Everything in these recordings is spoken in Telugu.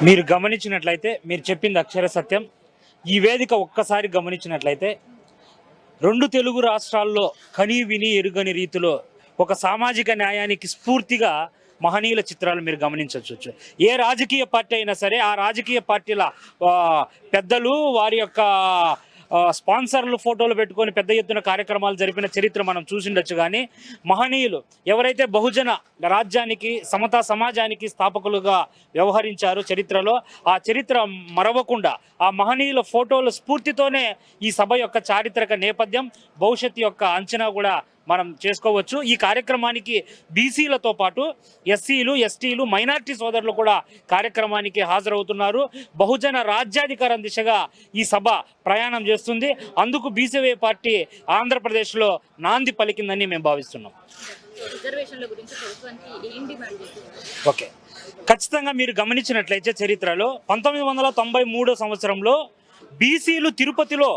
మీరు గమనించినట్లయితే మీరు చెప్పింది అక్షర సత్యం. ఈ వేదిక ఒక్కసారి గమనించినట్లయితే రెండు తెలుగు రాష్ట్రాల్లో కని విని ఎరుగని రీతిలో ఒక సామాజిక న్యాయానికి స్ఫూర్తిగా మహనీయుల చిత్రాలు మీరు గమనించవచ్చు. ఏ రాజకీయ పార్టీ అయినా సరే ఆ రాజకీయ పార్టీల పెద్దలు వారి యొక్క స్పాన్సర్లు ఫోటోలు పెట్టుకొని పెద్ద ఎత్తున కార్యక్రమాలు జరిపిన చరిత్ర మనం చూసిండొచ్చు. కానీ మహనీయులు ఎవరైతే బహుజన రాజ్యానికి సమతా సమాజానికి స్థాపకులుగా వ్యవహరించారు చరిత్రలో, ఆ చరిత్ర మరవకుండా ఆ మహనీయుల ఫోటోల స్ఫూర్తితోనే ఈ సభ యొక్క చారిత్రక నేపథ్యం భవిష్యత్తు యొక్క అంచనా కూడా మనం చేసుకోవచ్చు. ఈ కార్యక్రమానికి బీసీలతో పాటు ఎస్సీలు, ఎస్టీలు, మైనార్టీ సోదరులు కూడా కార్యక్రమానికి హాజరవుతున్నారు. బహుజన రాజ్యాధికారం దిశగా ఈ సభ ప్రయాణం చేస్తుంది. అందుకు బీసీవై పార్టీ ఆంధ్రప్రదేశ్లో నాంది పలికిందని మేము భావిస్తున్నాం. ఓకే, ఖచ్చితంగా మీరు గమనించినట్లయితే చరిత్రలో 1993 సంవత్సరంలో బీసీలు తిరుపతిలో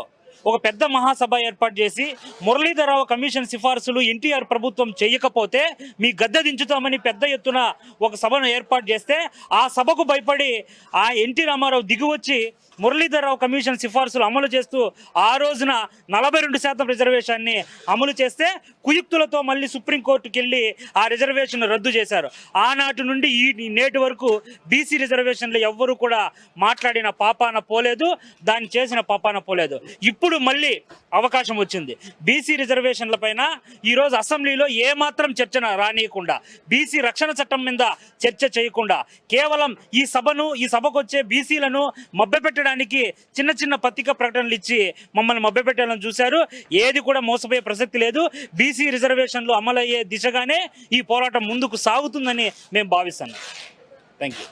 ఒక పెద్ద మహాసభ ఏర్పాటు చేసి మురళీధరరావు కమిషన్ సిఫార్సులు ఎన్టీఆర్ ప్రభుత్వం చేయకపోతే మీ గద్దె దించుతామని పెద్ద ఎత్తున ఒక సభను ఏర్పాటు చేస్తే ఆ సభకు భయపడి ఆ ఎన్టీ రామారావు దిగివచ్చి మురళీధరరావు కమిషన్ సిఫార్సులు అమలు చేస్తూ ఆ రోజున 42% రిజర్వేషన్ని అమలు చేస్తే కుయుక్తులతో మళ్ళీ సుప్రీంకోర్టుకి వెళ్ళి ఆ రిజర్వేషన్ రద్దు చేశారు. ఆనాటి నుండి ఈ నేటి వరకు బీసీ రిజర్వేషన్లు ఎవ్వరూ కూడా మాట్లాడిన పాపాన పోలేదు, దాన్ని చేసిన పాపాన పోలేదు. ఇప్పుడు మళ్ళీ అవకాశం వచ్చింది. బీసీ రిజర్వేషన్ల పైన ఈరోజు అసెంబ్లీలో ఏమాత్రం చర్చ రానియకుండా, బీసీ రక్షణ చట్టం మీద చర్చ చేయకుండా కేవలం ఈ సభకు వచ్చే బీసీలను మభ్యపెట్టడానికి చిన్న చిన్న పత్రికా ప్రకటనలు ఇచ్చి మమ్మల్ని మభ్యపెట్టాలని చూశారు. ఏది కూడా మోసపోయే ప్రసక్తి లేదు. బీసీ రిజర్వేషన్లు అమలయ్యే దిశగానే ఈ పోరాటం ముందుకు సాగుతుందని మేము భావిస్తున్నాం. Thank you.